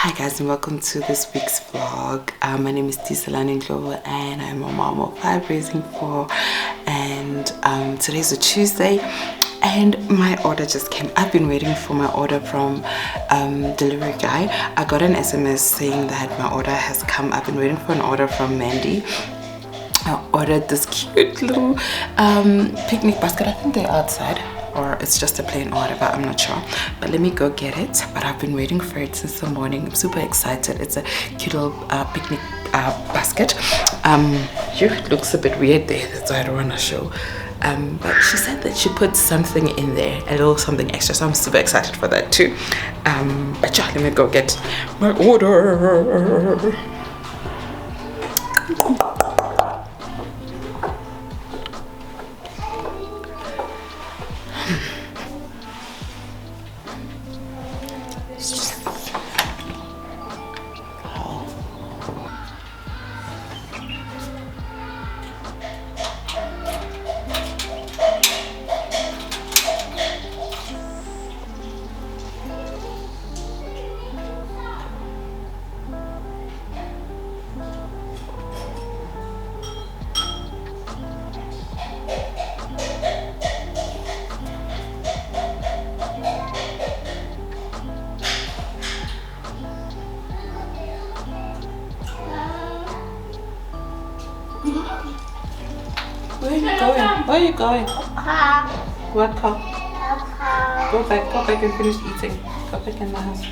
Hi guys, and welcome to this week's vlog. My name is Tisalani Glover and I'm a mom of 5 raising 4, and today's a Tuesday and my order just came. I've been waiting for my order from delivery guy. I got an SMS saying that my order has come. I've been waiting for an order from Mandy. I ordered this cute little picnic basket. I think they're outside, or it's just a plain order, but I'm not sure. But let me go get it. But I've been waiting for it since the morning. I'm super excited. It's a cute little picnic basket. It looks a bit weird there, that's why I don't want to show. But she said that she put something in there, a little something extra, so I'm super excited for that too. But yeah, let me go get my order. Where are you going? Where are you going? What car? Go back and finish eating. Go back in the house.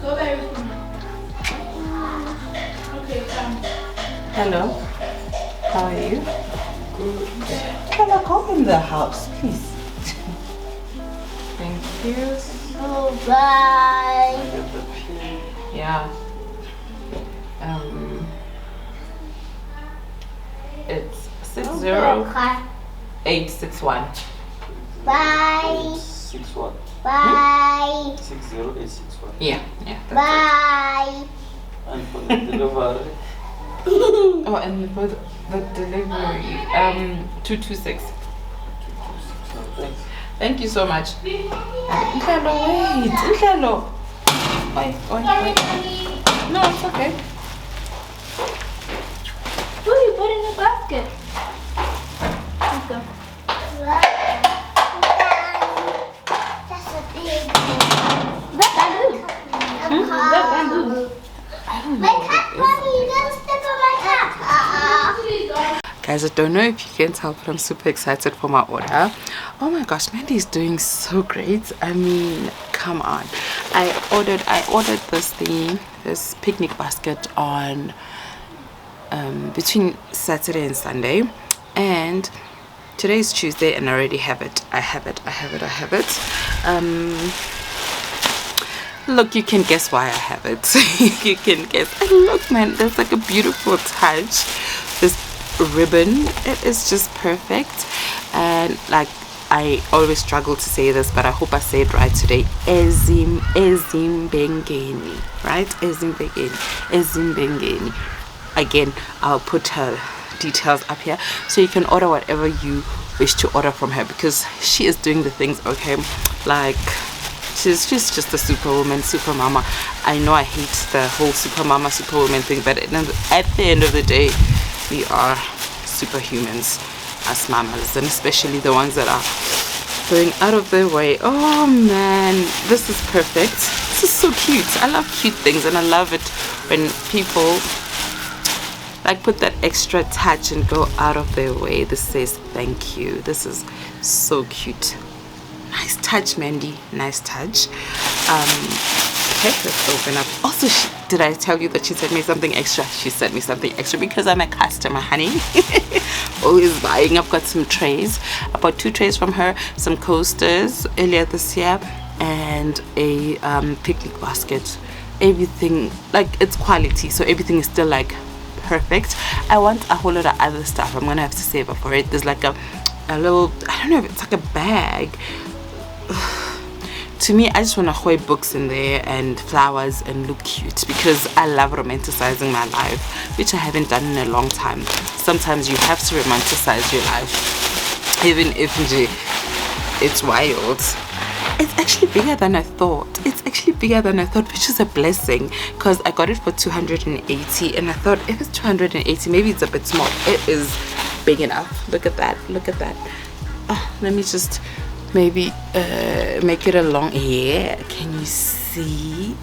Go back. Okay, come. Hello. How are you? Good. Hello, go in the house, please. Thank you. Oh, bye. Yeah. It's 60861. Bye. 61. Bye. 60861. Yeah. Bye. And for the delivery. Oh, and for the delivery, 226. Thanks. Thank you so much. Nhlalo, wait. Nhlalo. Wait. No, it's okay. What do you put in the basket? Let's go. That's a big one. That's bamboo. That's bamboo. I don't know. My cat, mommy, you gotta step on my cat. Guys, I don't know if you can tell, but I'm super excited for my order. Oh my gosh, Mandy is doing so great. I mean, come on. I ordered this picnic basket on between Saturday and Sunday, and today is Tuesday and I already have it. I have it. Look, you can guess why I have it. You can guess. And look, man, there's like a beautiful touch. This ribbon, it is just perfect. And like, I always struggle to say this, but I hope I say it right today. Ezimbengeni, right? Ezimbengeni. Again, I'll put her details up here so you can order whatever you wish to order from her, because she is doing the things, okay? Like, she's just a superwoman, super mama. I know I hate the whole super mama, superwoman thing, but at the end of the day, we are superhumans as mamas, and especially the ones that are going out of their way. Oh man, this is perfect. This is so cute. I love cute things, and I love it when people like put that extra touch and go out of their way. This says thank you. This is so cute. Nice touch, Mandy. Nice touch. Okay, let's open up. Also, did I tell you that she sent me something extra? She sent me something extra because I'm a customer, honey. Always buying. I've got some trays. I bought 2 trays from her, some coasters earlier this year, and a picnic basket. Everything, like, it's quality, so everything is still like perfect. I want a whole lot of other stuff. I'm gonna have to save up for it. There's like a little, I don't know if it's like a bag. To me, I just want to hoy books in there and flowers and look cute, because I love romanticizing my life, which I haven't done in a long time. Sometimes you have to romanticize your life. even if it's wild. It's actually bigger than I thought. It's actually bigger than I thought, which is a blessing because I got it for 280 and I thought if it's 280 maybe it's a bit small. It is big enough. Look at that. Look at that. Oh, let me just maybe make it a long hair. Can you see?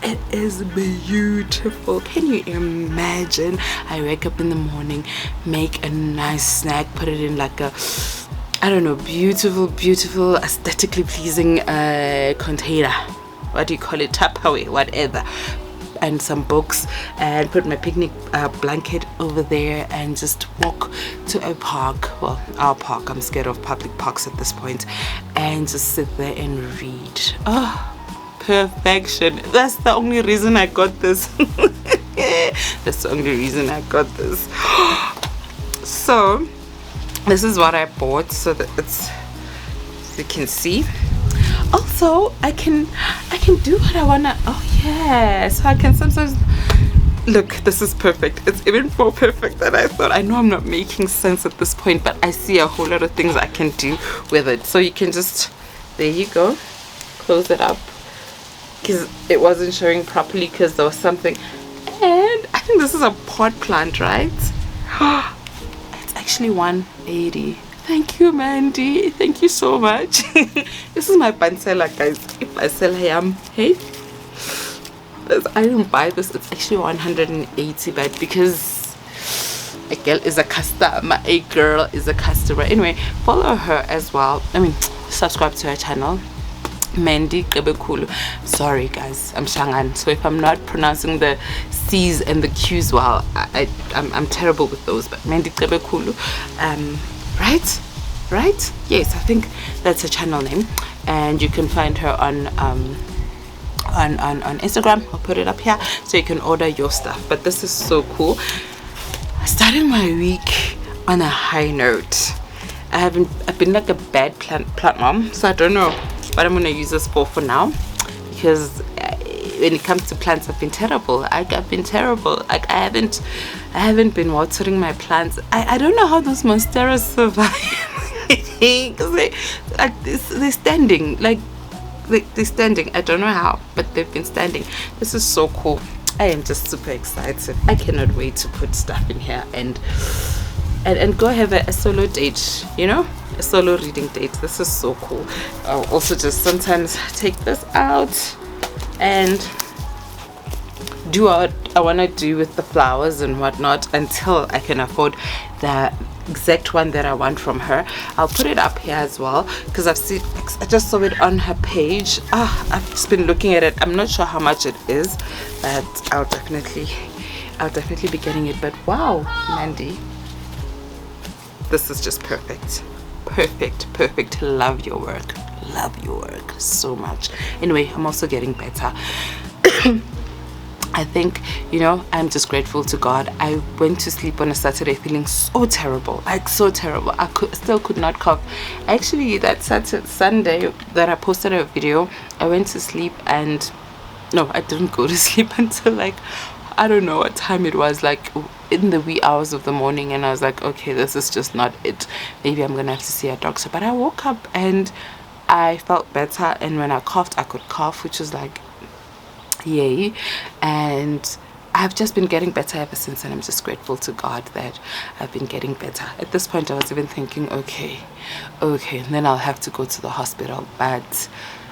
It is beautiful. Can you imagine? I wake up in the morning, make a nice snack, put it in like a, I don't know, beautiful, aesthetically pleasing container. What do you call it? Tupperware, whatever. And some books, and put my picnic blanket over there and just walk to a park. Well, our park. I'm scared of public parks at this point. And just sit there and read. Oh, perfection. That's the only reason I got this. That's the only reason I got this. So this is what I bought so that it's, you can see. Also I can do what I wanna. Oh yeah, so I can sometimes look. This is perfect. It's even more perfect than I thought. I know I'm not making sense at this point, but I see a whole lot of things I can do with it. So you can just, there you go, close it up because it wasn't showing properly because there was something. And I think this is a pot plant, right? It's actually 180. Thank you, Mandy. Thank you so much. This is my pansela, guys. If I sell ham, hey, I didn't buy this. It's actually 180, but because a girl is a customer, Anyway, follow her as well. I mean, subscribe to her channel, Mandy Qebekulu. Sorry guys, I'm Shangan, so if I'm not pronouncing the C's and the Q's well, I'm terrible with those, but Mandy Qebekulu, right, yes, I think that's her channel name, and you can find her on Instagram. I'll put it up here so you can order your stuff. But this is so cool. I started my week on a high note. I've been like a bad plant mom, so I don't know what I'm gonna use this for now, because when it comes to plants I've been terrible. I've been terrible. Like I haven't been watering my plants. I don't know how those monsteras survive. Because they're standing, like they're standing. I don't know how, but they've been standing. This is so cool. I am just super excited. I cannot wait to put stuff in here and go have a solo date, you know, a solo reading date. This is so cool. I'll also just sometimes take this out and do what I want to do with the flowers and whatnot until I can afford the exact one that I want from her. I'll put it up here as well because I just saw it on her page. I've just been looking at it. I'm not sure how much it is, but I'll definitely be getting it. But wow, Mandy, this is just perfect. Love your work so much. Anyway, I'm also getting better. I think, you know, I'm just grateful to God. I went to sleep on a Saturday feeling so terrible, like so terrible. I still could not cough. Actually, that Sunday that I posted a video, I went to sleep and no, I didn't go to sleep until like, I don't know what time it was, like in the wee hours of the morning, and I was like, okay, this is just not it. Maybe I'm gonna have to see a doctor. But I woke up and I felt better, and when I coughed, I could cough, which was like yay. And I've just been getting better ever since, and I'm just grateful to God that I've been getting better. At this point I was even thinking, okay, and then I'll have to go to the hospital, but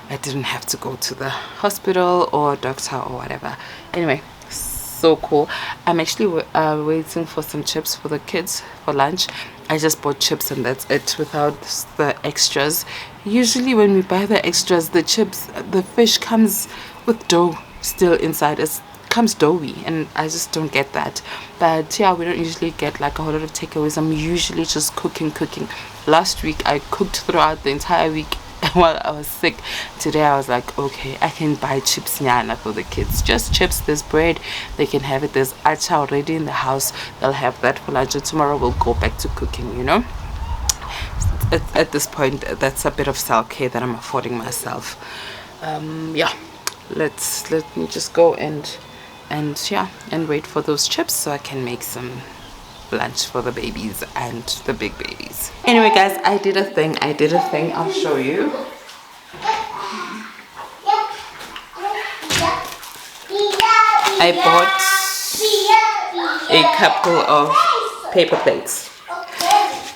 I didn't have to go to the hospital or doctor or whatever. Anyway, so cool. I'm actually waiting for some chips for the kids for lunch. I just bought chips and that's it, without the extras. Usually when we buy the extras, the chips, the fish comes with dough still inside. It comes doughy, and I just don't get that. But yeah, we don't usually get like a whole lot of takeaways. I'm usually just cooking. Last week I cooked throughout the entire week while I was sick. Today I was like, okay, I can buy chips nyana for the kids. Just chips. There's bread, they can have it. There's acha already in the house, they'll have that for lunch, and tomorrow we'll go back to cooking, you know. At this point, that's a bit of self-care that I'm affording myself. Yeah, let me just go and wait for those chips so I can make some lunch for the babies and the big babies. Anyway guys, I did a thing. I'll show you. I bought a couple of paper plates.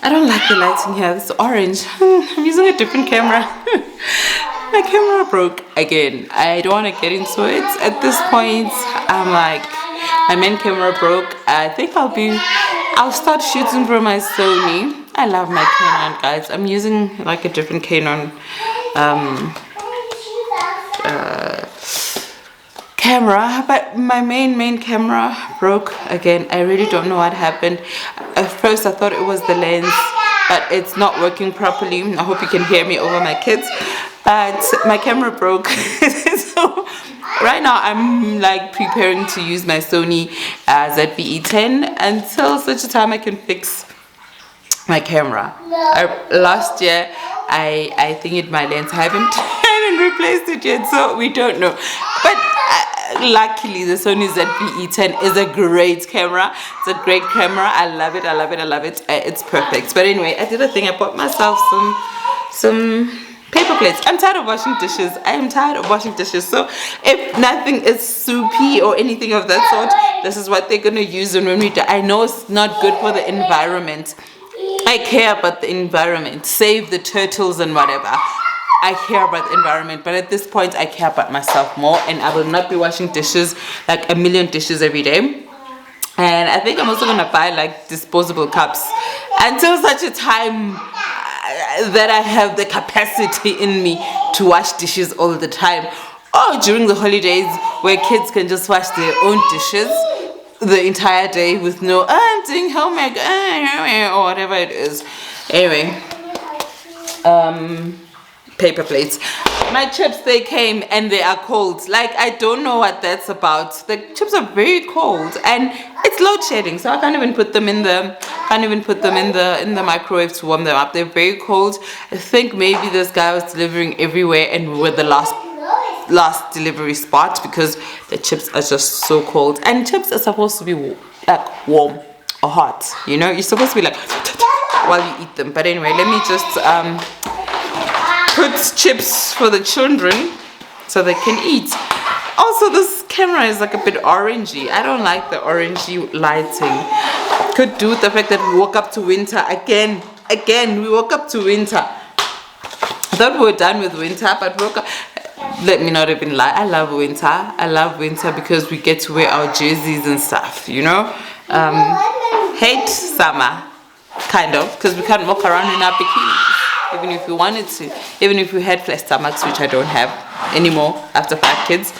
I don't like the lighting here. It's orange. I'm using a different camera. My camera broke again. I don't want to get into it at this point. I'm like, my main camera broke. I think I'll start shooting from my Sony. I love my Canon, guys. I'm using like a different Canon camera, but my main camera broke again. I really don't know what happened. At first I thought it was the lens, but it's not working properly. I hope you can hear me over my kids, but my camera broke. So right now I'm like preparing to use my Sony ZV-E10 until such a time I can fix my camera. Last year I think my lens. I haven't replaced it yet, so we don't know, but luckily the Sony ZV-E10 is a great camera. It's a great camera. I love it. It's perfect. But anyway, I did a thing. I bought myself some paper plates. I'm tired of washing dishes. So if nothing is soupy or anything of that sort, this is what they're gonna use. And when we do, I know it's not good for the environment. I care about the environment. Save the turtles and whatever. I care about the environment, but at this point I care about myself more, and I will not be washing dishes, like a million dishes every day. And I think I'm also gonna buy like disposable cups until such a time that I have the capacity in me to wash dishes all the time, or during the holidays where kids can just wash their own dishes the entire day with no I'm doing homework or whatever it is. Anyway, paper plates. My chips, they came and they are cold. Like, I don't know what that's about. The chips are very cold and it's load shedding, so I can't even put them in the microwave to warm them up. They're very cold. I think maybe this guy was delivering everywhere and we were the last delivery spot because the chips are just so cold. And chips are supposed to be like warm or hot, you know, you're supposed to be like while you eat them. But anyway, let me just put chips for the children so they can eat. Also, this camera is like a bit orangey. I don't like the orangey lighting. Could do with the fact that we woke up to winter again. We woke up to winter. I thought we were done with winter, but woke up. Let me not even lie. I love winter because we get to wear our jerseys and stuff, you know. Hate summer, kind of, because we can't walk around in our bikinis. Even if we wanted to, even if we had flat stomachs, which I don't have anymore after 5 kids.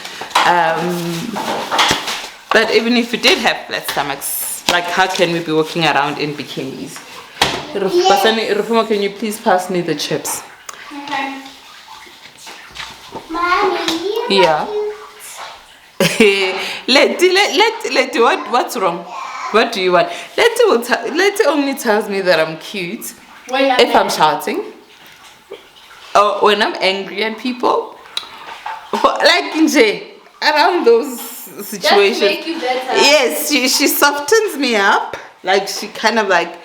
But even if we did have flat stomachs, like how can we be walking around in bikinis? Rufuma, can you please pass me the chips? Okay. Mommy, Yeah. Letty, what's wrong? What do you want? Letty only tells me that I'm cute if I'm shouting. Oh, when I'm angry at people, like around those situations. Just to make you better. Yes, she softens me up. Like she kind of like,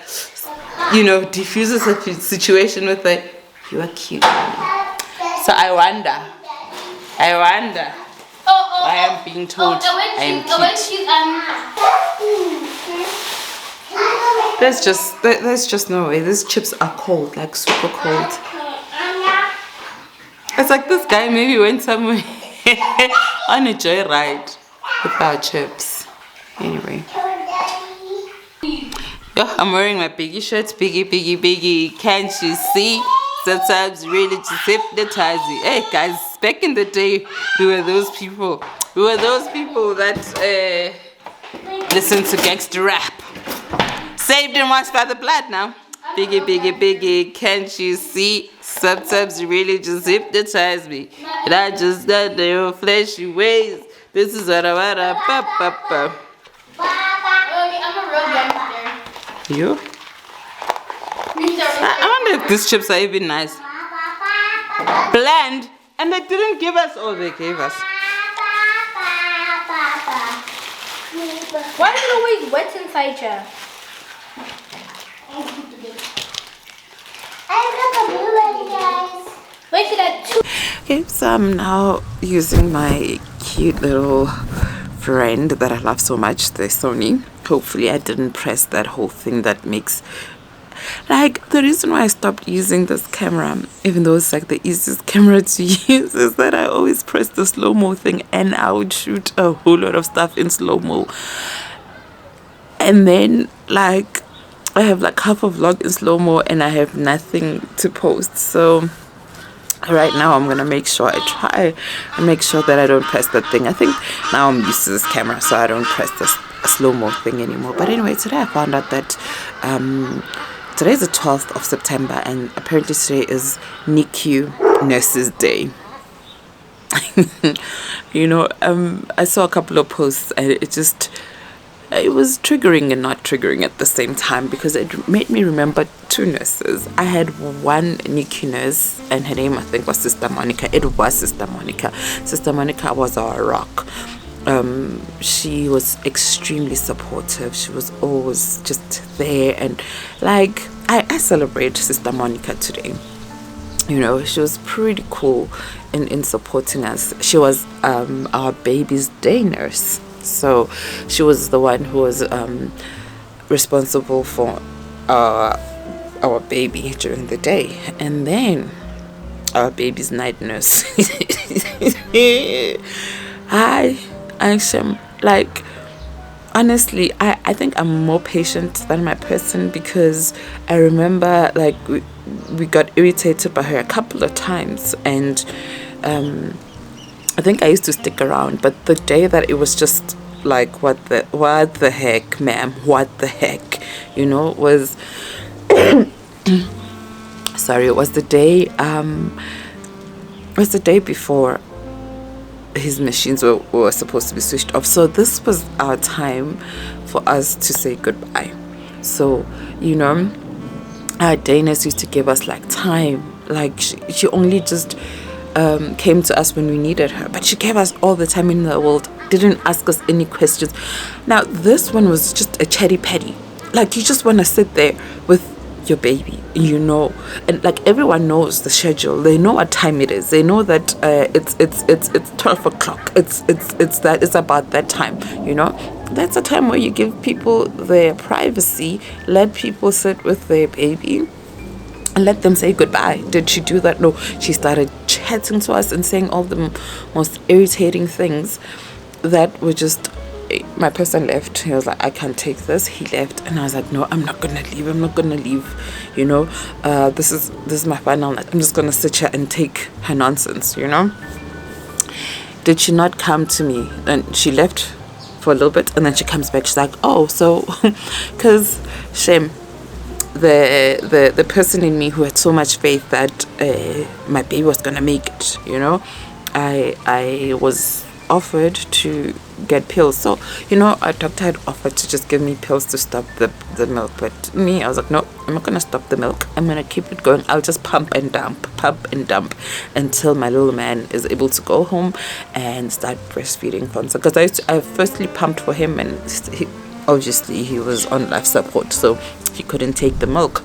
you know, diffuses a situation with a, you are cute. So I wonder why I'm being told I am cute. There's just no way. These chips are cold, like super cold. It's like this guy maybe went somewhere on a joyride with our chips. Anyway. Yo, I'm wearing my Biggie shirt. Biggie. Can't you see? Sometimes really just hypnotize you. Hey guys, back in the day, we were those people that listen to gangster rap. Saved and washed by the blood now. Biggie, can't you see? Sometimes you really just hypnotize me. And I just got your fleshy ways. This is what I want. I'm a real gangster. You? I wonder if these chips are even nice. Bland. And they didn't give us all they gave us. Why is it always wet inside here? I got the blue ready, guys. Wait till that. Okay, so I'm now using my cute little friend that I love so much, the Sony. Hopefully I didn't press that whole thing that makes, like, the reason why I stopped using this camera, even though it's like the easiest camera to use, is that I always press the slow-mo thing and I would shoot a whole lot of stuff in slow-mo. And then, like, I have like half a vlog in slow-mo and I have nothing to post. So right now I'm gonna make sure I try and make sure that I don't press that thing. I think now I'm used to this camera, so I don't press this slow-mo thing anymore. But anyway, today I found out that today is the 12th of September and apparently today is NICU Nurses Day. You know, I saw a couple of posts and it was triggering and not triggering at the same time, because it made me remember two nurses. I had one NICU nurse and her name I think was Sister Monica. It was Sister Monica. Sister Monica was our rock. She was extremely supportive. She was always just there, and like I celebrate Sister Monica today. You know, she was pretty cool in supporting us. She was our baby's day nurse. So she was the one who was responsible for our baby during the day, and then our baby's night nurse. I am like, honestly, I think I'm more patient than my person, because I remember like we got irritated by her a couple of times, and I think I used to stick around, but the day that it was just like, what the heck, ma'am, what the heck, you know, was sorry, it was the day before his machines were supposed to be switched off. So this was our time for us to say goodbye. So, you know, our day nurse used to give us like time, like she only just came to us when we needed her, but she gave us all the time in the world, didn't ask us any questions. Now this one was just a chatty patty, like you just want to sit there with your baby, you know, and like everyone knows the schedule, they know what time it is, they know that it's 12 o'clock, it's about that time, you know. That's a time where you give people their privacy, let people sit with their baby and let them say goodbye. Did she do that? No, she started chatting to us and saying all the most irritating things that were just, my person left. He was like, I can't take this. He left, and I was like, no, I'm not gonna leave, you know. This is my final night. I'm just gonna sit here and take her nonsense, you know. Did she not come to me? And she left for a little bit, and then she comes back. She's like, oh, so because shame, the person in me who had so much faith that my baby was gonna make it, you know, I was offered to get pills. So, you know, a doctor had offered to just give me pills to stop the milk, but me, I was like, no, I'm not gonna stop the milk, I'm gonna keep it going. I'll just pump and dump until my little man is able to go home and start breastfeeding from. Because I firstly pumped for him, and he was on life support, so he couldn't take the milk.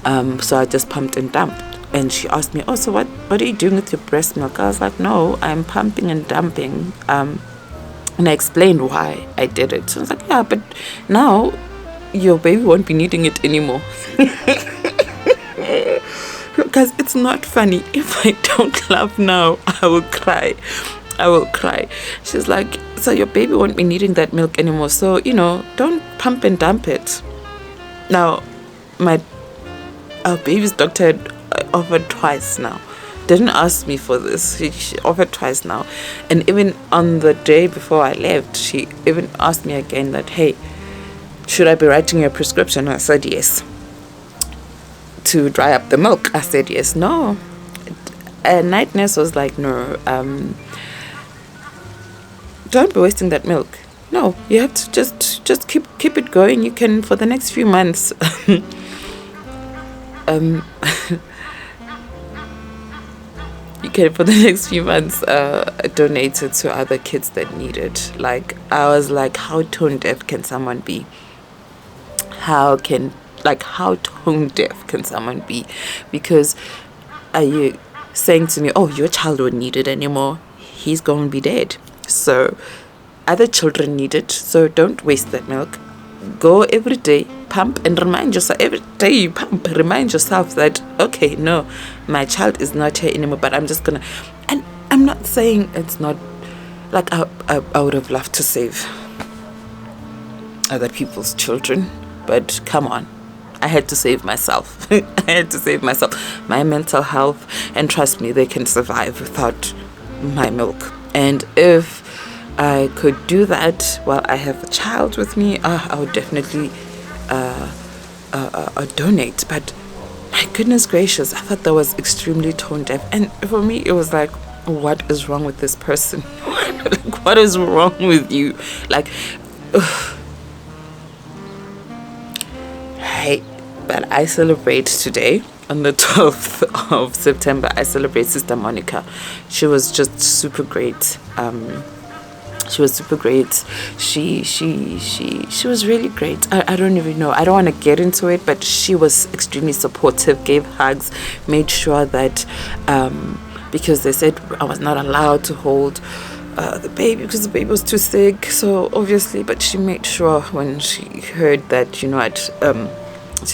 So I just pumped and dumped. And she asked me, oh, so what are you doing with your breast milk? I was like, no, I'm pumping and dumping. And I explained why I did it. So I was like, yeah, but now your baby won't be needing it anymore. Because it's not funny. If I don't laugh now, I will cry. She's like, so your baby won't be needing that milk anymore. So, you know, don't pump and dump it. Now, our baby's doctor had offered twice now. Didn't ask me for this. She offered twice now. And even on the day before I left, she even asked me again that, hey, should I be writing your prescription? I said yes. To dry up the milk, I said yes. No. A night nurse was like, no, don't be wasting that milk. No, you have to just keep it going. You can, for the next few months, donate it to other kids that need it. Like, I was like, how tone deaf can someone be? How can Like, how tone deaf can someone be? Because are you saying to me, oh, your child won't need it anymore? He's going to be dead. So other children need it. So don't waste that milk. Go every day, pump, and remind yourself every day you pump, remind yourself that, okay, no, my child is not here anymore, but I'm just gonna. And I'm not saying it's not like I would have loved to save other people's children, but come on, I had to save myself. I had to save myself, my mental health, and trust me, they can survive without my milk. And if I could do that while I have a child with me, I would definitely donate. But my goodness gracious, I thought that was extremely tone deaf. And for me, it was like, what is wrong with this person? Like, what is wrong with you? Like, right. But I celebrate today on the 12th of September. I celebrate Sister Monica. She was just super great. She was super great. She was really great. I don't even know. I don't want to get into it, but she was extremely supportive, gave hugs, made sure that because they said I was not allowed to hold the baby because the baby was too sick. So obviously, but she made sure when she heard that, she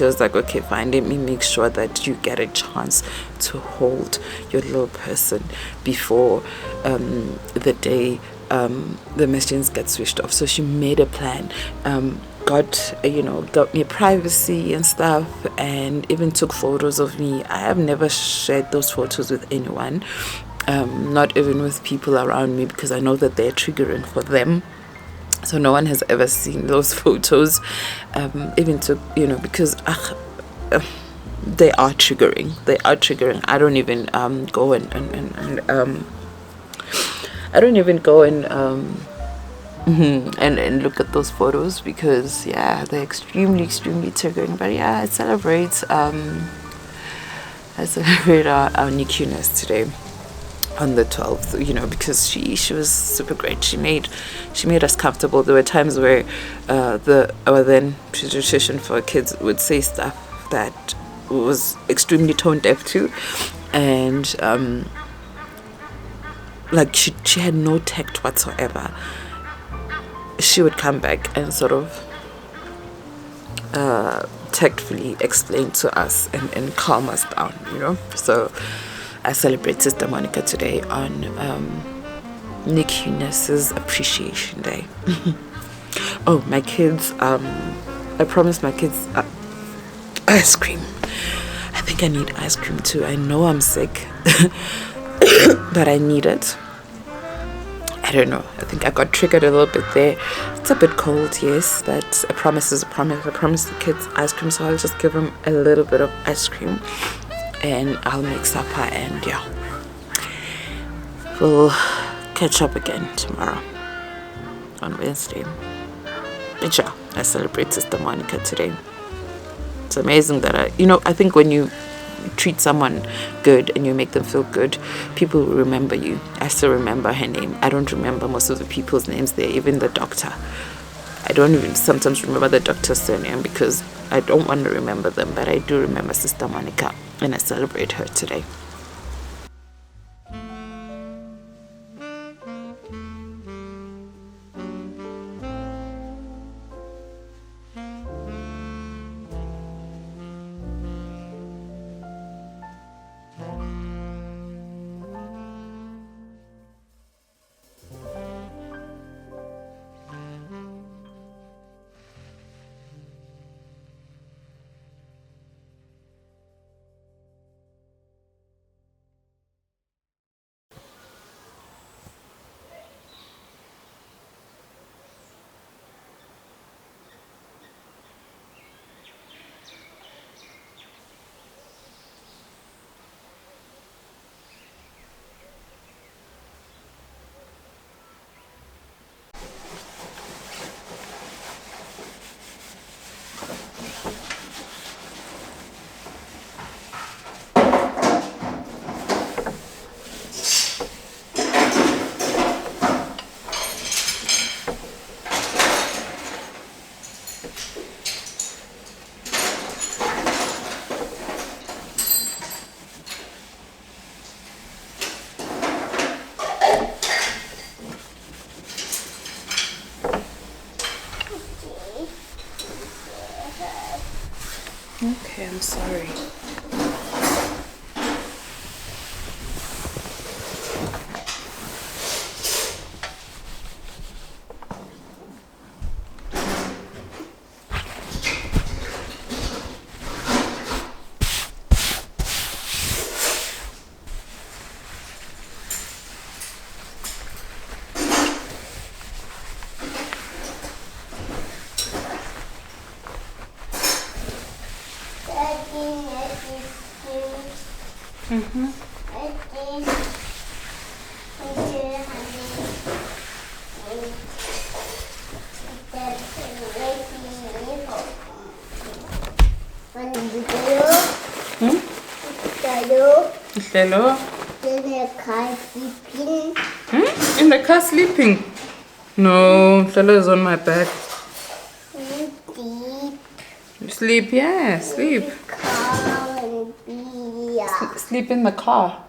was like, okay, fine, let me make sure that you get a chance to hold your little person before the day the machines get switched off. So she made a plan, got me privacy and stuff, and even took photos of me. I have never shared those photos with anyone, not even with people around me, because I know that they're triggering for them. So no one has ever seen those photos, even to, because they are triggering. They are triggering. I don't even go and I don't even go and look at those photos, because they're extremely triggering. But I celebrate our NICU today on the 12th, because she was super great. She made us comfortable. There were times where our then pediatrician for kids would say stuff that was extremely tone deaf too, and like she had no tact whatsoever. She would come back and sort of tactfully explain to us and calm us down, So I celebrate Sister Monica today on NICU Nurses Appreciation Day. Oh, my kids, I promised my kids ice cream. I think I need ice cream too. I know I'm sick, but I need it. I don't know. I think I got triggered a little bit there. It's a bit cold, yes, but a promise is a promise. I promised the kids ice cream, so I'll just give them a little bit of ice cream, and I'll make supper, and we'll catch up again tomorrow on Wednesday. But I celebrate Sister Monica today. It's amazing that I think when you treat someone good and you make them feel good, people will remember you. I still remember her name. I don't remember most of the people's names there, even the doctor. I don't even sometimes remember the doctor's surname because I don't want to remember them, but I do remember Sister Monica, and I celebrate her today. I'm sorry. Mm-hmm. Hmm? Hello? Hmm? In the car sleeping? No, Hello is on my back. Sleep, yeah, sleep. Sleep in the car.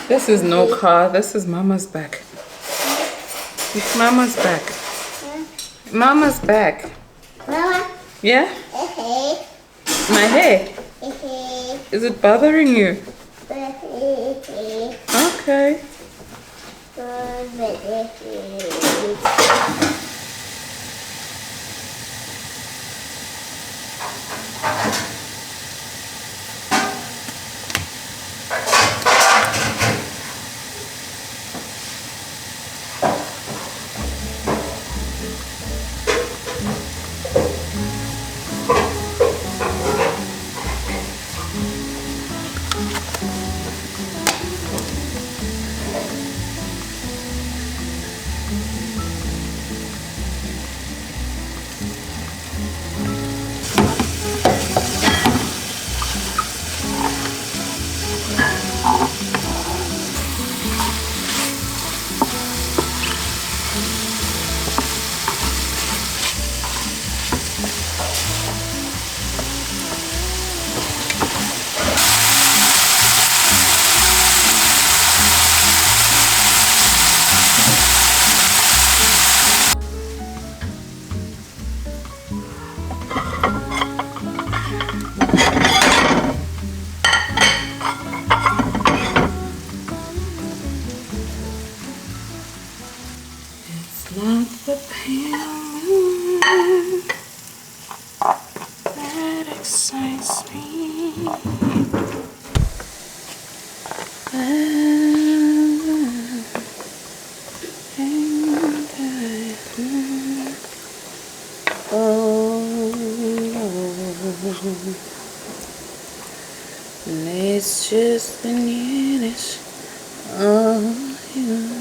This is no car, this is Mama's back. It's Mama's back. Mama's back. Mama. Yeah? My hair? Is it bothering you? Okay. Not the pain that excites me. It's just the nearness of you.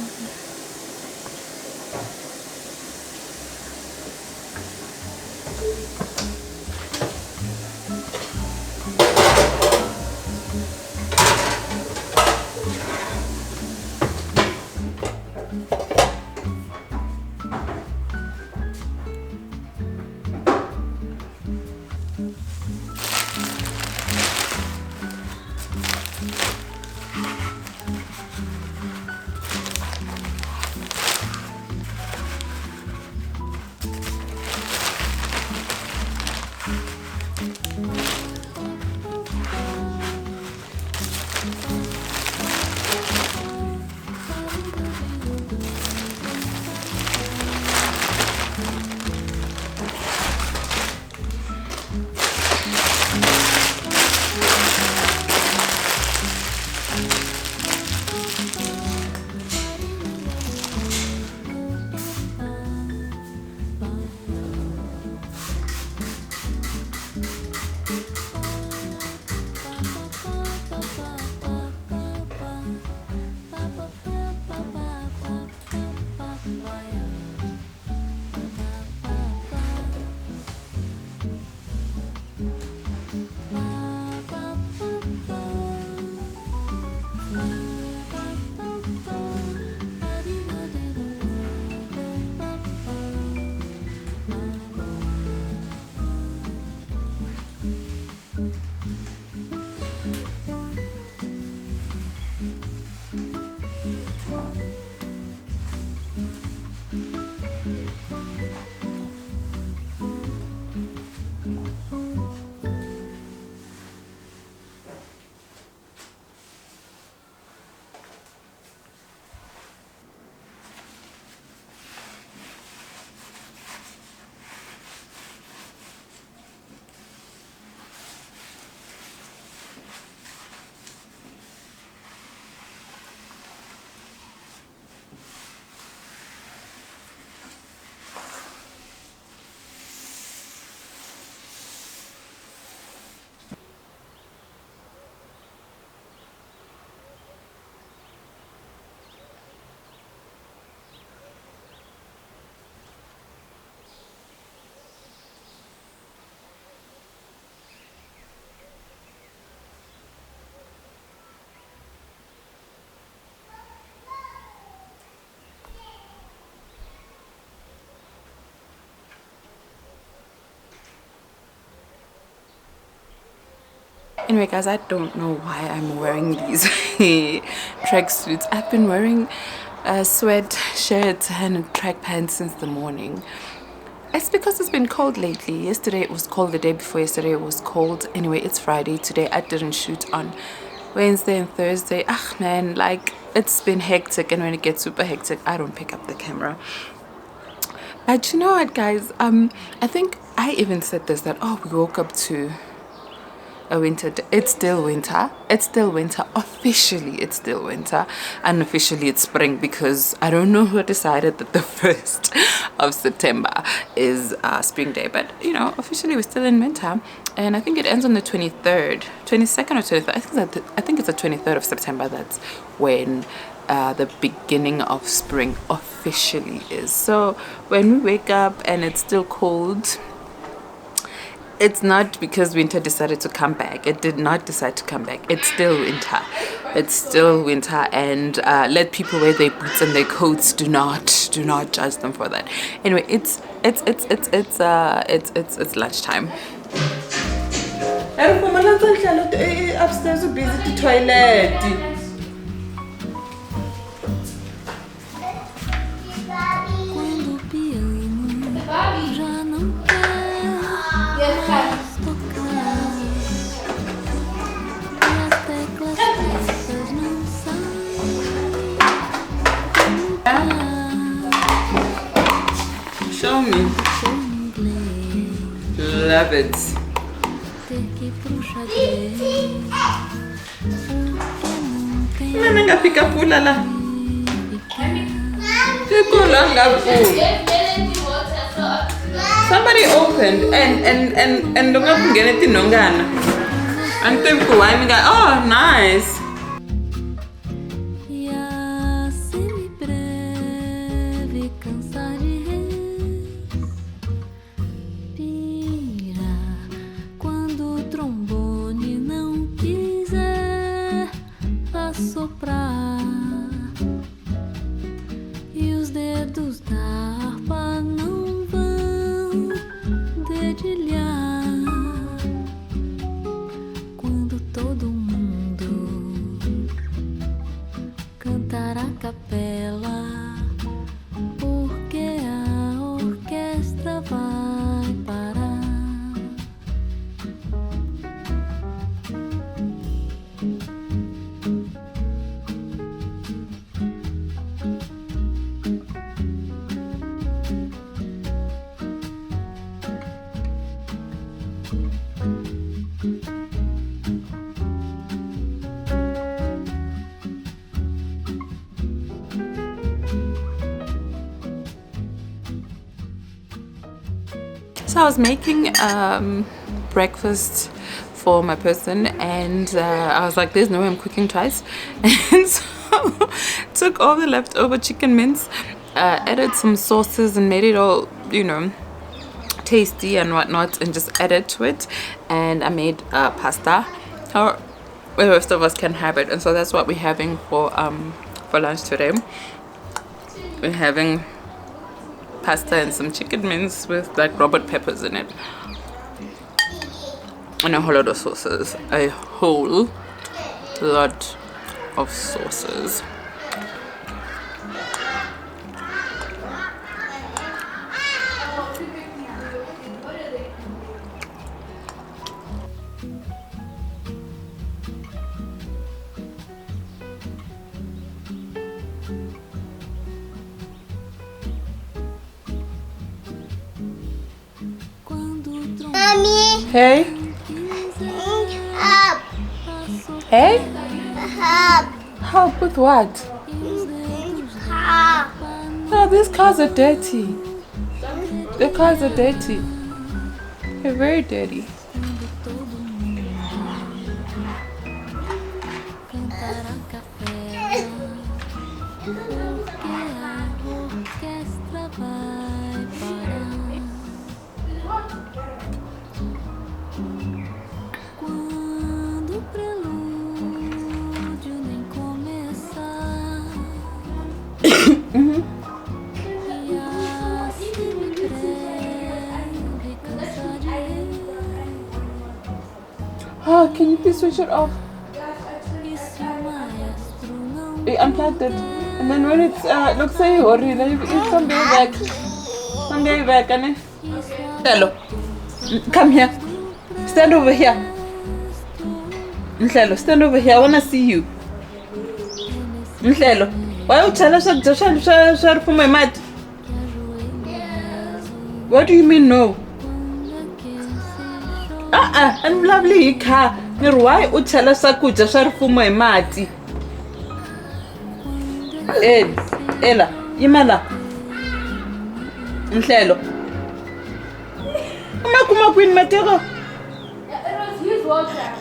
Anyway, guys, I don't know why I'm wearing these tracksuits. I've been wearing sweat shirts and track pants since the morning. It's because it's been cold lately. Yesterday it was cold, the day before yesterday it was cold. Anyway, it's Friday today. I didn't shoot on Wednesday and Thursday. Ah man, like it's been hectic, and when it gets super hectic I don't pick up the camera. But you know what, guys, I think I even said this, that we woke up to a winter day. It's still winter. It's still winter. Officially it's still winter. Unofficially it's spring, because I don't know who decided that the 1st of September is spring day, but you know, officially we're still in winter. And I think it ends on the 23rd, 22nd or 23rd. I think it's the 23rd of September. That's when the beginning of spring officially is. So when we wake up and it's still cold, it's not because winter decided to come back. It did not decide to come back. It's still winter. It's still winter, and let people wear their boots and their coats. Do not judge them for that. Anyway, it's lunchtime. Upstairs are busy the toilet. Show me. Love it. Mama ngafika pula la. Somebody opened and don't get it nongana. And then oh nice. So I was making breakfast for my person, and I was like, there's no way I'm cooking twice. And so took all the leftover chicken mince, added some sauces and made it all, you know, tasty and whatnot, and just added to it. And I made pasta, how the rest of us can have it. And so that's what we're having for lunch today. We're having pasta and some chicken mince with like Robert peppers in it, and a whole lot of sauces. A whole lot of sauces. Hey? Help! Hey? Help! Help with what? Help! Oh, these cars are dirty. The cars are dirty. They're very dirty. can you please switch it off? You unplugged it. And then when it's, look, say, hurry, it's someday back. Someday back, and Hello. Come here. Stand over here. Mhlelo, stand over here. I want to see you. Mhlelo, why you tell us that for my mat? What do you mean no? I'm lovely car. Why you tell us that for my mat? Ella, Imala. Mhlelo. Kuma queen matero. It was his water.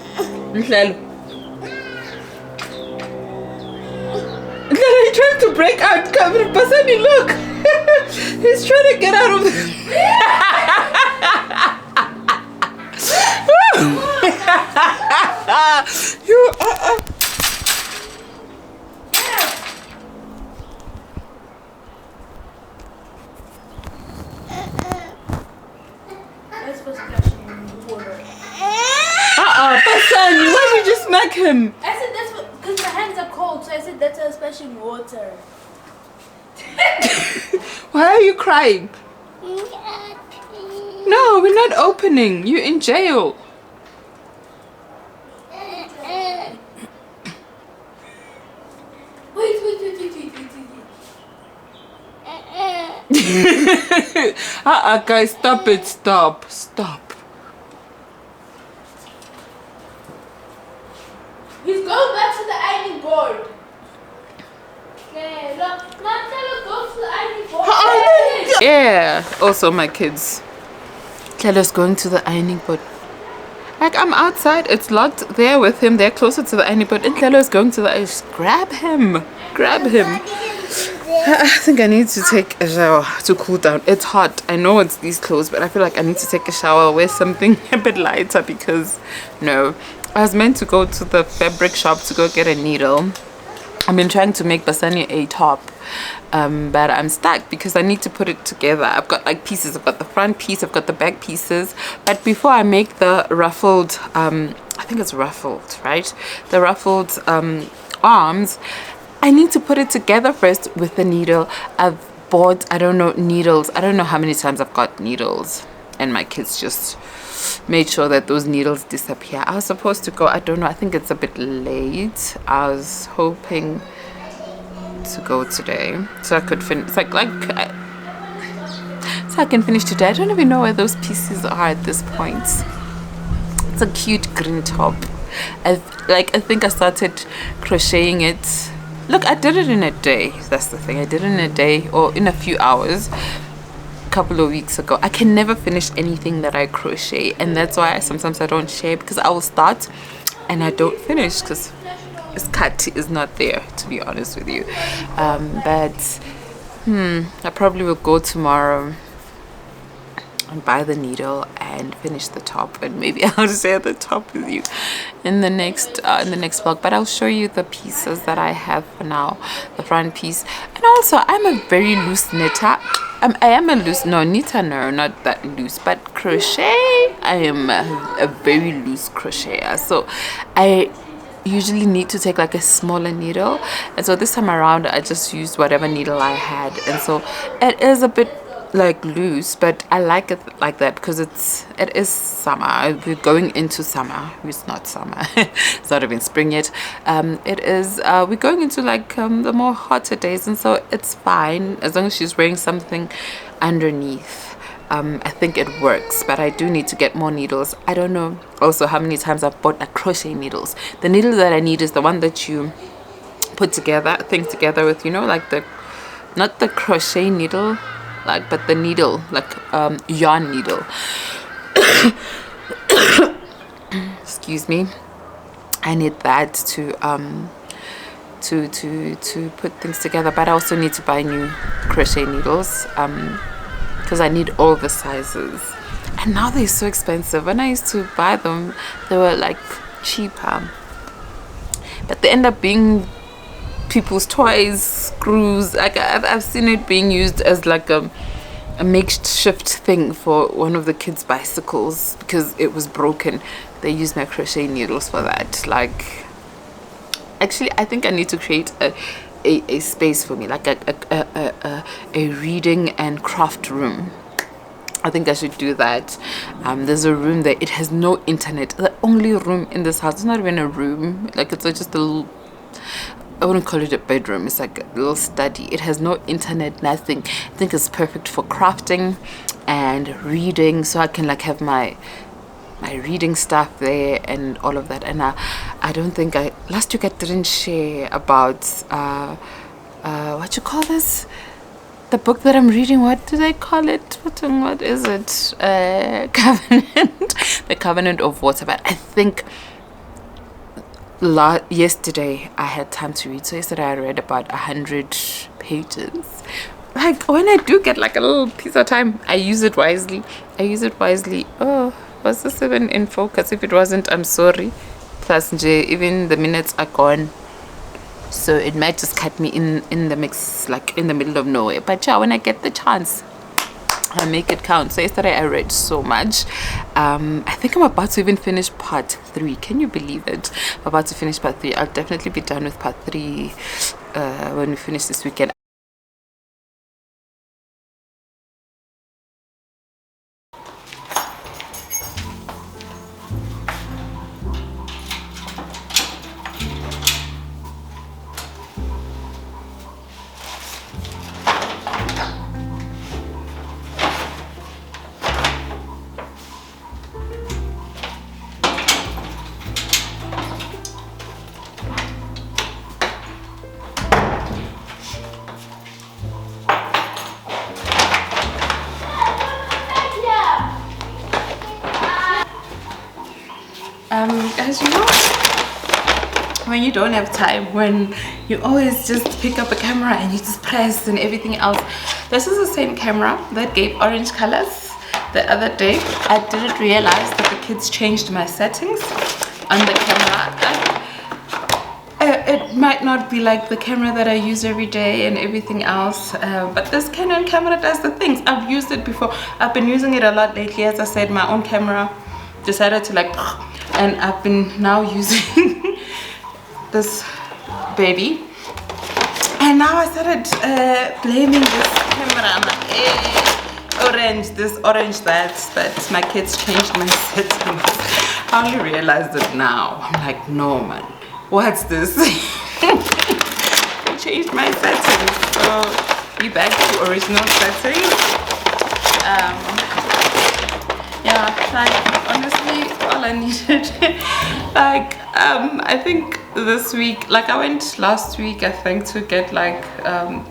Mhlelo. Mhlelo, he's trying to break out. Come on, Basani, look. He's trying to get out of you That's for splashing water. Basani, why did you smack him? I said that's because my hands are cold, so I said that's for splashing water. Why are you crying? No, we're not opening. You're in jail. Wait. Guys, stop it. Stop. He's going back to the ironing board. Okay, look. Marcelo, go to the ironing board. Yeah. Also, my kids. Claire's going to the ironing board. Like, I'm outside. It's locked there with him. They're closer to the ironing board. And Claire's going to the ironing. Grab him. I think I need to take a shower to cool down. It's hot. I know it's these clothes, but I feel like I need to take a shower, wear something a bit lighter because, no. I was meant to go to the fabric shop to go get a needle. I've been trying to make Basani a top, but I'm stuck because I need to put it together. I've got like pieces. I've got the front piece, I've got the back pieces. But before I make the ruffled, I think it's ruffled, right? The ruffled arms, I need to put it together first with the needle. I've bought, I don't know, needles. I don't know how many times I've got needles. And my kids just made sure that those needles disappear. I was supposed to go, I don't know, I think it's a bit late. I was hoping to go today so I could finish, so I can finish today. I don't even know where those pieces are at this point. It's a cute green top. I think I started crocheting it. Look, I did it in a day. That's the thing. I did it in a day or in a few hours. Couple of weeks ago. I can never finish anything that I crochet, and that's why sometimes I don't share, because I will start and I don't finish because this cut is not there, to be honest with you. But I probably will go tomorrow and buy the needle and finish the top, and maybe I'll share the top with you in the next vlog. But I'll show you the pieces that I have for now, the front piece. And also, I'm a very loose knitter. I am a loose, no, knitter, no, not that loose, but crochet, I am a very loose crocheter. So I usually need to take like a smaller needle, and so this time around I just used whatever needle I had, and so it is a bit like loose, but I like it like that because it is summer. We're going into summer. It's not summer. It's not even spring yet. It is we're going into like the more hotter days, and so it's fine as long as she's wearing something underneath. I think it works, but I do need to get more needles. I don't know also how many times I've bought like crochet needles. The needle that I need is the one that you put things together with, you know, like not the crochet needle, like, but the needle, like yarn needle. Excuse me. I need that to put things together, but I also need to buy new crochet needles because I need all the sizes, and now they're so expensive. When I used to buy them, they were like cheaper, but they end up being people's toys, screws. Like I've seen it being used as like a makeshift thing for one of the kids' bicycles because it was broken. they use my crochet needles for that. Like, actually, I think I need to create a space for me, like a reading and craft room. I think I should do that. There's a room there. It has no internet. The only room in this house. It's not even a room. Like, it's just a little, I wouldn't call it a bedroom. It's like a little study. It has no internet, nothing. I think it's perfect for crafting and reading. So I can like have my reading stuff there and all of that. And I don't think last week I didn't share about what you call this, the book that I'm reading. What do they call it? What is it? Covenant. The Covenant of Water. But I think yesterday I had time to read. So yesterday I read about 100 pages. Like, when I do get like a little piece of time, I use it wisely. Oh, was this even in focus? If it wasn't, I'm sorry. Plus, even the minutes are gone. So it might just cut me in the mix, like in the middle of nowhere. But yeah, when I get the chance, I make it count. So yesterday I read so much. I think I'm about to even finish part 3. Can you believe it? I'm about to finish part 3. I'll definitely be done with part 3 when we finish this weekend. As you know, when you don't have time, when you always just pick up a camera and you just press and everything else. This is the same camera that gave orange colors the other day. I didn't realize that the kids changed my settings on the camera. It might not be like the camera that I use every day and everything else, but this Canon camera does the things. I've used it before. I've been using it a lot lately. As I said, my own camera decided to like, and I've been now using this baby, and now I started blaming this camera. I'm like, hey, orange this, orange that, but my kids changed my settings. I only realized it now. I'm like, no man, what's this? I changed my settings, so we back to original settings. Yeah, like honestly, all I needed, like I think this week, like I went last week I think to get like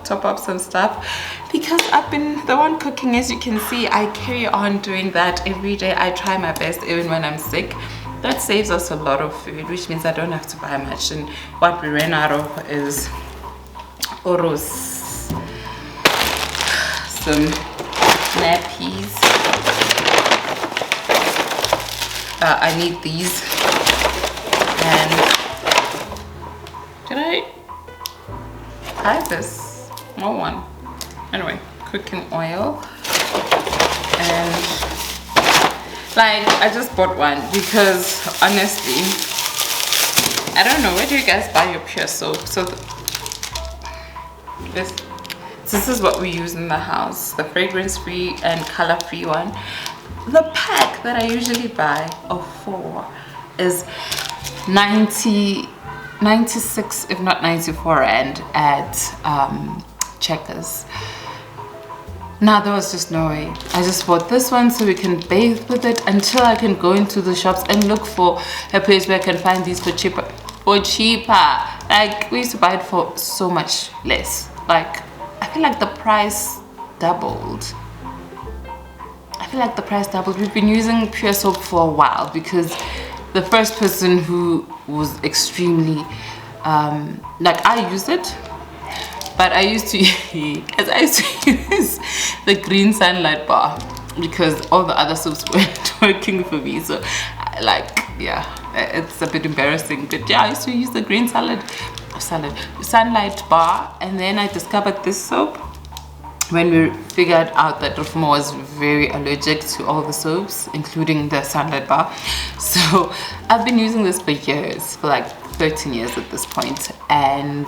top up some stuff, because I've been the one cooking. As you can see, I carry on doing that every day. I try my best even when I'm sick. That saves us a lot of food, which means I don't have to buy much. And what we ran out of is Oros, some nappies. I need these, and did I buy this? More one. Anyway, cooking oil, and like I just bought one because honestly, I don't know, where do you guys buy your pure soap? So this is what we use in the house, the fragrance-free and color-free one. The pack that I usually buy of 4 is 96, if not 94 rand at Checkers. Now there was just no way. I just bought this one so we can bathe with it until I can go into the shops and look for a place where I can find these for cheaper. Like, we used to buy it for so much less. Like, I feel like the price doubled. We've been using pure soap for a while because the first person who was extremely like, I use it, but I used to use the green sunlight bar because all the other soaps weren't working for me. So like, yeah, it's a bit embarrassing, but yeah, I used to use the green sunlight bar, and then I discovered this soap. when we figured out that Rufuma was very allergic to all the soaps, including the sunlight bar. So I've been using this for years, for like 13 years at this point, and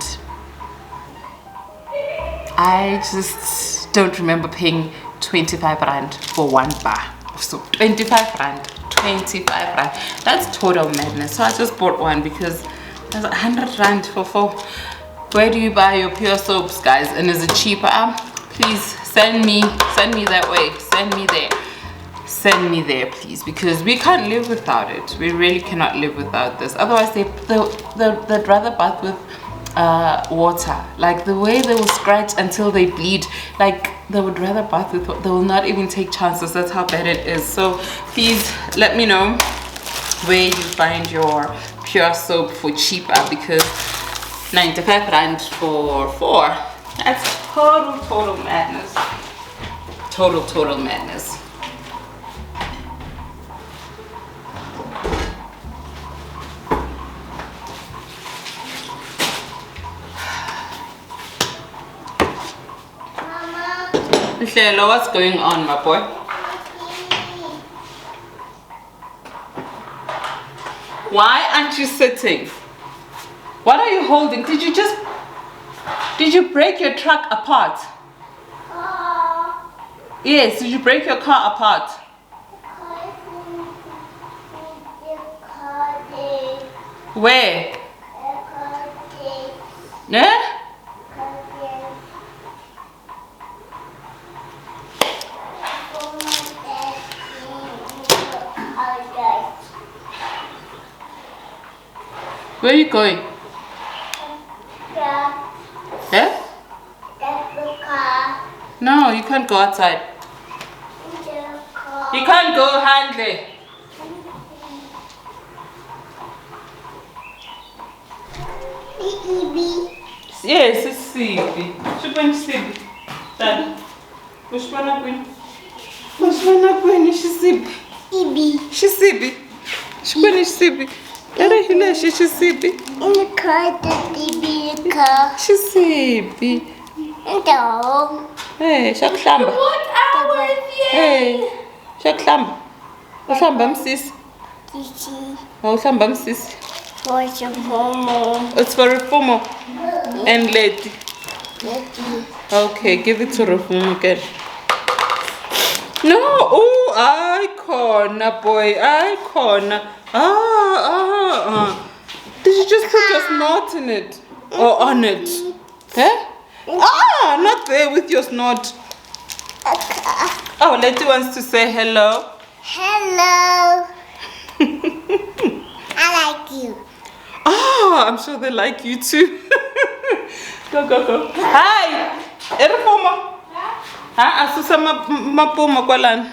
I just don't remember paying 25 rand for one bar of soap. 25 rand, 25 rand. That's total madness. So I just bought one because there's 100 rand for 4. Where do you buy your pure soaps, guys? And is it cheaper? Please send me that way. Send me there, please, because we can't live without it. We really cannot live without this. Otherwise, they'd rather bath with water. Like the way they will scratch until they bleed, like they would rather bath with, they will not even take chances. That's how bad it is. So please let me know where you find your pure soap for cheaper, because 95 rand for 4, that's total madness. Total madness. Michelle, what's going on, my boy? Why aren't you sitting? What are you holding? Did you break your truck apart? Yes, did you break your car apart? Where? Yeah? Where are you going? Yeah? No, you can't go outside. You can't go handle. Yes, it's Sibi. Chupan Sibi. Dad. Which one up in? Which one up in? She's Sibi. She's Sibi. Chupan is Sibi. She's Sibi. In the car, the car. She's Sibi. No. Hey, Shaklamba. What hours? Hey, Shaklamba. Uhlamba msisi. Uhlamba msisi. What's your home? It's for Rufumo and Lady. Okay, give it to Rufumo again. No, oh, icon, boy, icon. Did you just put your snot in it? Or on it? Eh? Not there with your snot. Oh, Lady wants to say hello. Hello. I like you. I'm sure they like you too. Go. Hi. Erifoma. Asusa mapuma kwalana.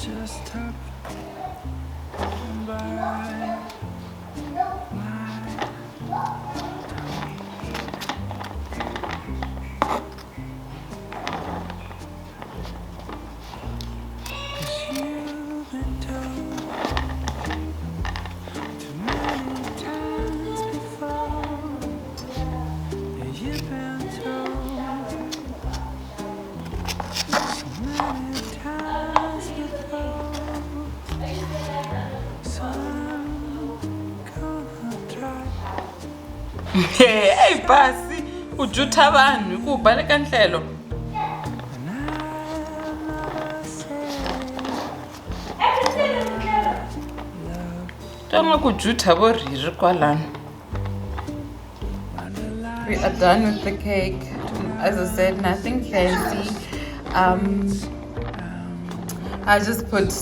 Just stop by you've been told too many times before. You've been told so many times before. So I'm gonna try. Hey, Pasi. Ujutha vanhu kubhaleka nhlelo. and I'm not Tanga kujutha voriri kwalana. We are done with the cake. As I said, nothing fancy. I just put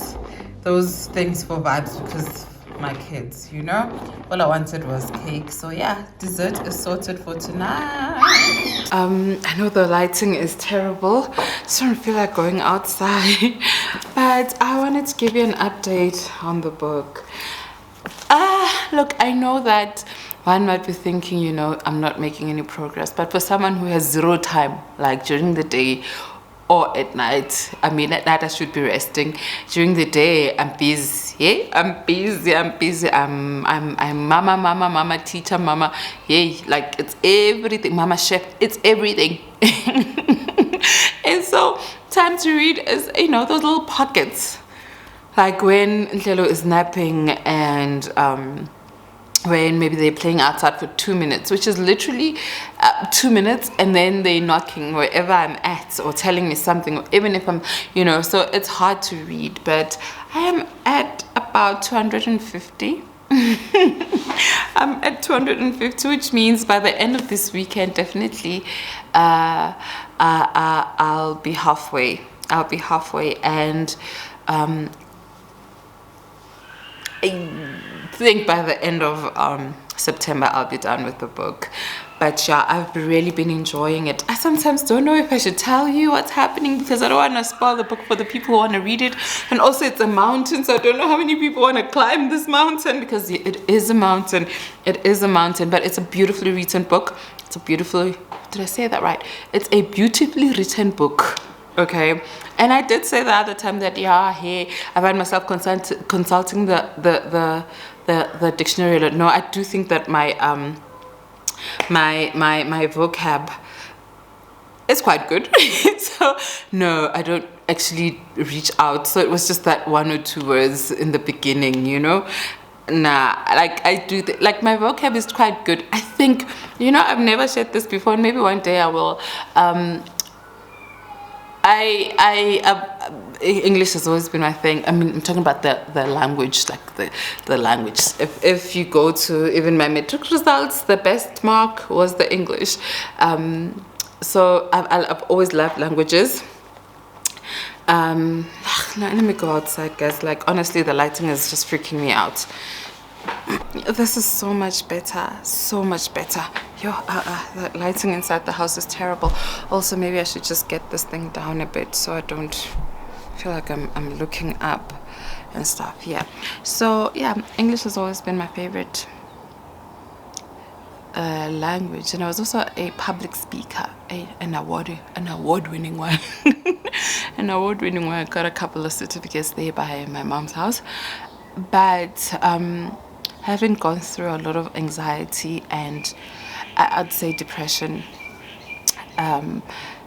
those things for vibes because my kids, you know, all I wanted was cake. So yeah, dessert is sorted for tonight. I know the lighting is terrible, so I don't feel like going outside, but I wanted to give you an update on the book. Look, I know that one might be thinking, you know, I'm not making any progress, but for someone who has zero time, like during the day or at night, I mean, at night I should be resting. During the day, I'm busy. Yeah, I'm busy. I'm mama, teacher, mama. Yeah, like it's everything. Mama chef, it's everything. And so, time to read is, you know, those little pockets. Like when Nhlelo is napping and when maybe they're playing outside for 2 minutes, which is literally 2 minutes, and then they're knocking wherever I'm at or telling me something, or even if I'm, you know, so it's hard to read, but I am at about 250. I'm at 250, which means by the end of this weekend, definitely I'll be halfway. And I think by the end of September I'll be done with the book. But yeah, I've really been enjoying it. I sometimes don't know if I should tell you what's happening because I don't want to spoil the book for the people who want to read it. And also it's a mountain, so I don't know how many people want to climb this mountain because it is a mountain. It is a mountain, but it's a beautifully written book. It's a beautifully, did I say that right? It's a beautifully written book. Okay, and I did say the other time that yeah, hey, I find myself consulting the dictionary. No, I do think that my my vocab is quite good. So no, I don't actually reach out. So it was just that 1 or 2 words in the beginning, you know. Nah, like I do like my vocab is quite good. I think, you know, I've never shared this before, and maybe one day I will. English has always been my thing. I mean, I'm talking about the language, like the language. If you go to even my matric results, the best mark was the English. So I've always loved languages. Let me go outside, guys. Like honestly, the lighting is just freaking me out. This is so much better, so much better. Yo, the lighting inside the house is terrible. Also, maybe I should just get this thing down a bit so I don't feel like I'm looking up and stuff. Yeah, so yeah, English has always been my favorite language, and I was also a public speaker, an award-winning one. An award-winning one. I got a couple of certificates there by my mom's house, but having gone through a lot of anxiety and I'd say depression,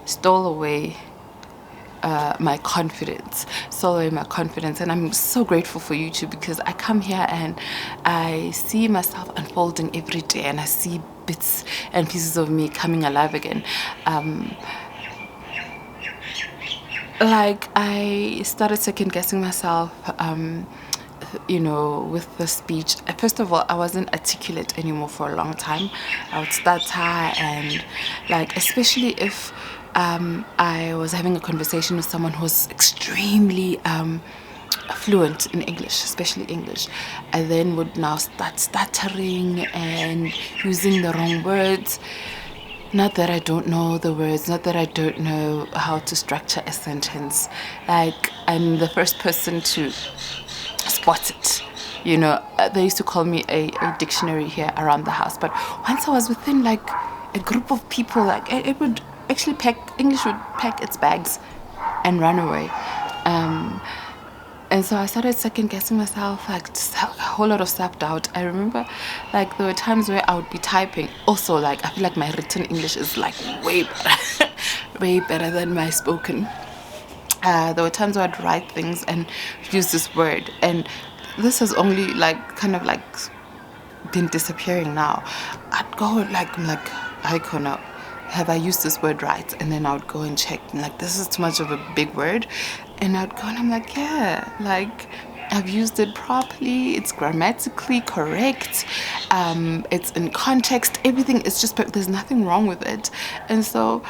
stole away my confidence, and I'm so grateful for YouTube because I come here and I see myself unfolding every day, and I see bits and pieces of me coming alive again. Like I started second guessing myself, you know, with the speech. First of all, I wasn't articulate anymore for a long time. I would stutter, and like especially if I was having a conversation with someone who was extremely fluent in English, especially English, I then would now start stuttering and using the wrong words. Not that I don't know the words, not that I don't know how to structure a sentence. Like, I'm the first person to spot it. You know, they used to call me a dictionary here around the house. But once I was within like a group of people, like it would actually English would pack its bags and run away. And so I started second guessing myself, like just a whole lot of self-doubt. I remember like there were times where I would be typing. Also, like I feel like my written English is like way better, way better than my spoken. There were times where I'd write things and use this word, and this has only like kind of like been disappearing now. I'd go like I'm like icon now. have I used this word right? And then I would go and check, and like, this is too much of a big word. And I'd go and I'm like, yeah, like I've used it properly. It's grammatically correct. It's in context. Everything is just, there's nothing wrong with it. And so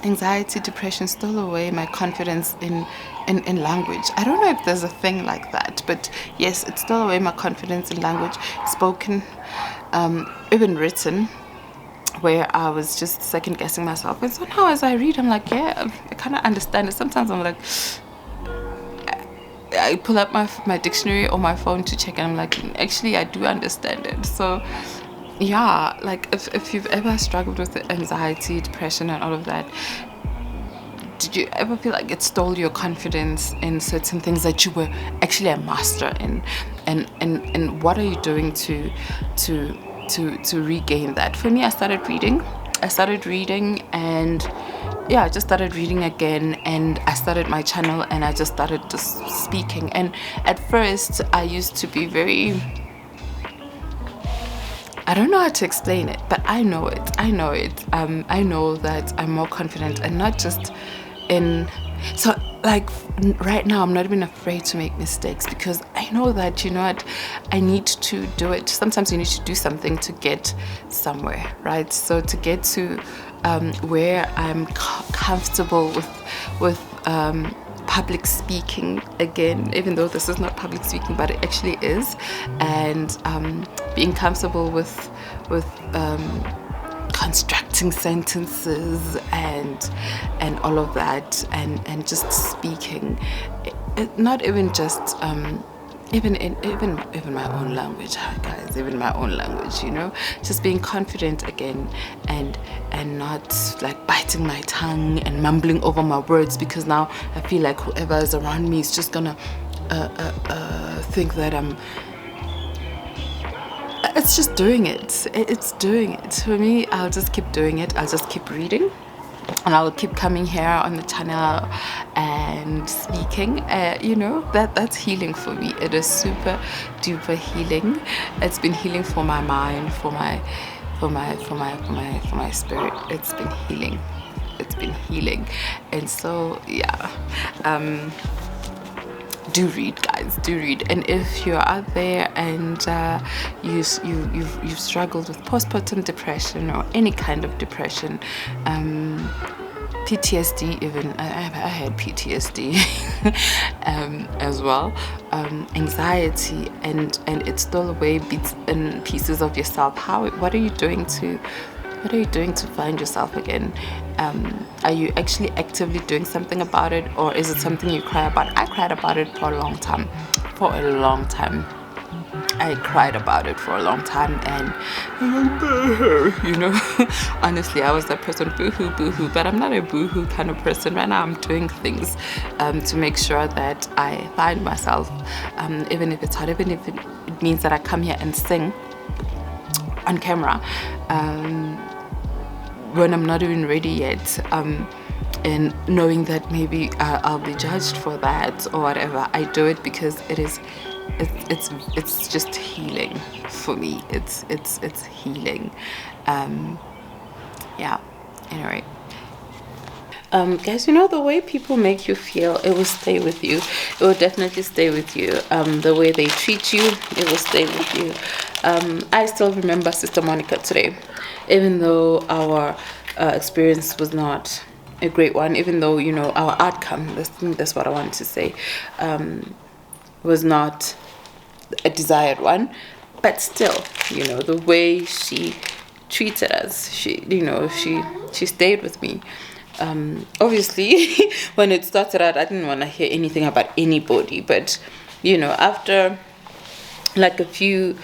anxiety, depression stole away my confidence in language. I don't know if there's a thing like that, but yes, it stole away my confidence in language, spoken, even written, where I was just second guessing myself. And so now as I read, I'm like, yeah, I kind of understand it. Sometimes I'm like, I pull up my dictionary or my phone to check, and I'm like, actually I do understand it. So yeah, like if you've ever struggled with anxiety, depression and all of that, did you ever feel like it stole your confidence in certain things that you were actually a master in? And what are you doing to regain that? For me, I started reading, and yeah, I just started reading again, and I started my channel, and I just started just speaking. And at first I used to be very, I don't know how to explain it, but I know it. I know that I'm more confident, and not just in, so like right now I'm not even afraid to make mistakes, because I know that, you know what, I need to do it. Sometimes you need to do something to get somewhere, right? So to get to where I'm comfortable with public speaking again, even though this is not public speaking, but it actually is, and being comfortable with constructing sentences and all of that, and just speaking, not even just even my own language, guys, even my own language, you know, just being confident again, and not like biting my tongue and mumbling over my words, because now I feel like whoever is around me is just gonna think that it's just doing it. It's doing it. For me, I'll just keep doing it. I'll just keep reading, and I'll keep coming here on the channel and speaking. You know, that's healing for me. It is super duper healing. It's been healing for my mind, for my spirit. It's been healing. And so yeah, do read, guys, do read. And if you're out there and you've struggled with postpartum depression or any kind of depression, PTSD, even I had PTSD as well, anxiety, and it stole away bits and pieces of yourself. What are you doing to find yourself again? Are you actually actively doing something about it, or is it something you cry about? I cried about it for a long time. I cried about it for a long time, and you know, honestly, I was that person, boohoo, but I'm not a boohoo kind of person. Right now I'm doing things to make sure that I find myself, even if it's hard, even if it means that I come here and sing on camera when I'm not even ready yet, and knowing that maybe I'll be judged for that or whatever. I do it because it's just healing for me. It's healing. Yeah, anyway, guys, you know, the way people make you feel, it will stay with you. It will definitely stay with you. The way they treat you, it will stay with you. I still remember Sister Monica today, even though our experience was not a great one, even though, you know, our outcome, that's what I wanted to say, was not a desired one, but still, you know, the way she treated us, she stayed with me. Obviously, when it started out, I didn't want to hear anything about anybody, but, you know, after like a few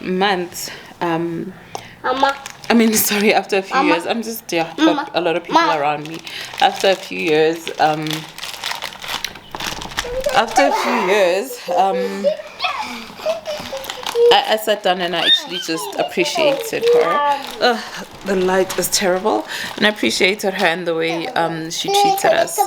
months, after a few years, I'm just, got a lot of people around me. After a few years, I sat down and I actually just appreciated her. The light is terrible. And I appreciated her and the way she treated us.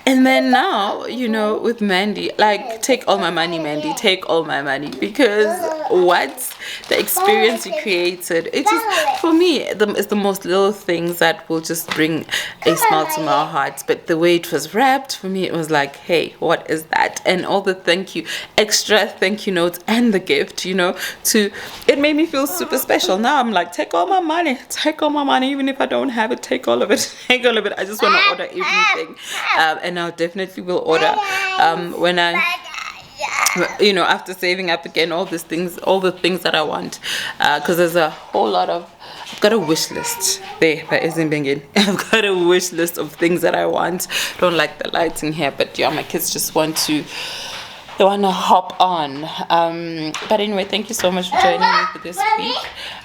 And then now, you know, with Mandy, like, take all my money, Mandy, take all my money, because what the experience you created. It just, for me, it's the most little things that will just bring a smile to my heart. But the way it was wrapped, for me, it was like, hey, what is that? And all the extra thank you notes and the gift, you know, it made me feel super special. Now I'm like, take all my money, even if I don't have it, take all of it. Take all of it. I just want to order everything, and I definitely will order when I, you know, after saving up again, all the things that I want, because there's a whole lot of, I've got a wish list there, but isn't being I've got a wish list of things that I want. Don't like the lighting here, but yeah, my kids just want to hop on. But anyway, thank you so much for joining me for this week.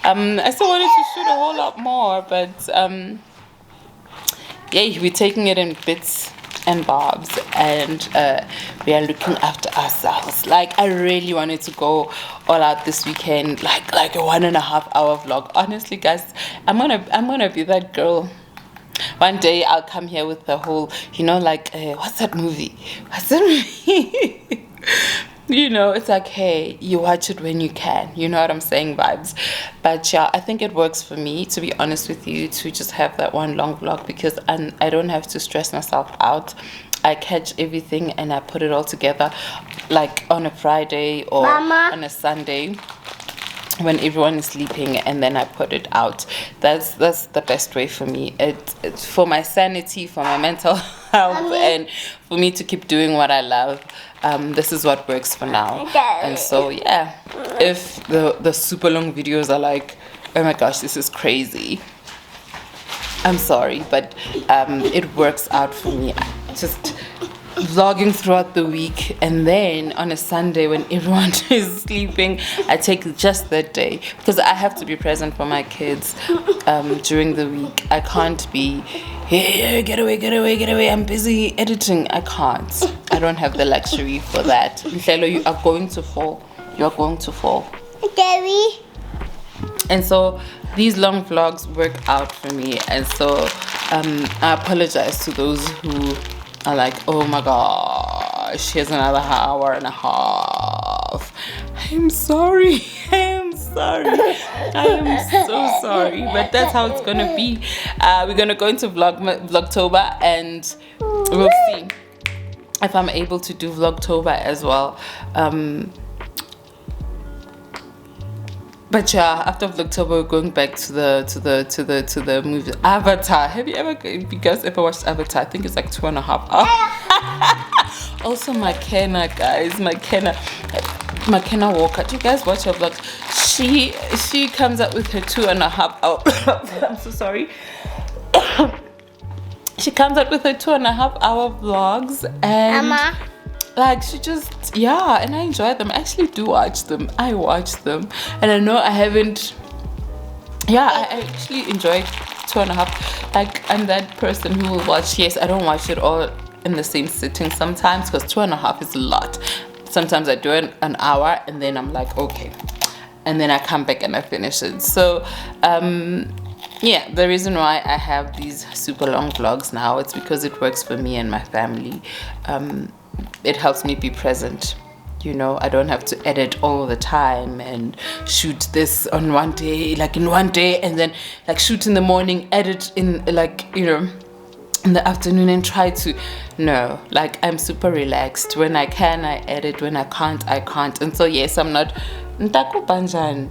I still wanted to shoot a whole lot more, but yeah, we're taking it in bits and bobs, and we are looking after ourselves. Like, I really wanted to go all out this weekend, like a 1.5 hour vlog. Honestly, guys, I'm gonna be that girl. One day I'll come here with the whole, you know, like what's that movie? You know, it's like, hey, you watch it when you can, you know what I'm saying, vibes. But yeah, I think it works for me, to be honest with you, to just have that one long vlog, because I don't have to stress myself out. I catch everything and I put it all together, like on a Friday or on a Sunday when everyone is sleeping, and then I put it out. That's the best way for me. It's for my sanity, for my mental health, and for me to keep doing what I love. This is what works for now. And so yeah, if the super long videos are like, oh my gosh, this is crazy, I'm sorry, but it works out for me. Just vlogging throughout the week, and then on a Sunday when everyone is sleeping, I take just that day, because I have to be present for my kids during the week. I can't be, hey, get away, I'm busy editing. I can't. I don't have the luxury for that. Mhlelo, you are going to fall. Gary. And so these long vlogs work out for me, and so I apologize to those who are like, oh my gosh, here's another hour and a half. I'm sorry. I am so sorry, but that's how it's gonna be. We're gonna go into Vlogtober, and we'll see if I'm able to do Vlogtober as well. But yeah, after Vlogtober, we're going back to the movie Avatar. Have you guys ever watched Avatar? I think it's like 2.5 hours. Also, McKenna, guys, McKenna Walker. Do you guys watch her vlogs? She comes up with her 2.5 hour. I'm so sorry. She comes up with her 2.5 hour vlogs, and like, she just, yeah, and I enjoy them. I actually do watch them. I watch them, and I know I haven't, yeah, I actually enjoy 2.5. Like, I'm that person who will watch, yes, I don't watch it all in the same sitting sometimes, because 2.5 is a lot. Sometimes I do it an hour, and then I'm like, okay, and then I come back and I finish it. So yeah, the reason why I have these super long vlogs now, it's because it works for me and my family. It helps me be present, you know. I don't have to edit all the time and shoot this on one day, and then like shoot in the morning, edit in, like, you know, in the afternoon, and try to, no, like, I'm super relaxed. When I can, I edit. When I can't, I can't. And so yes, I'm not Ntaku Banjan.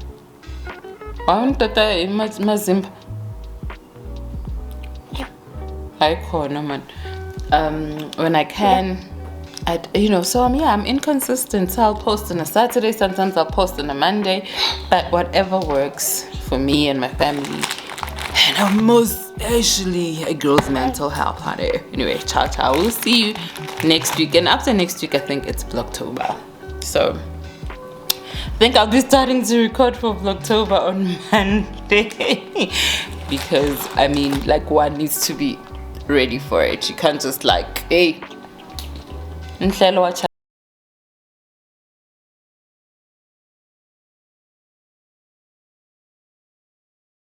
When I can, you know, so I'm inconsistent. So I'll post on a Saturday, sometimes I'll post on a Monday, but whatever works for me and my family, and most especially a girl's mental health, honey. Anyway, ciao, we'll see you next week, and after next week I think it's Vlogtober. So I think I'll be starting to record for Vlogtober on Monday because I mean, like, one needs to be ready for it. You can't just like, hey,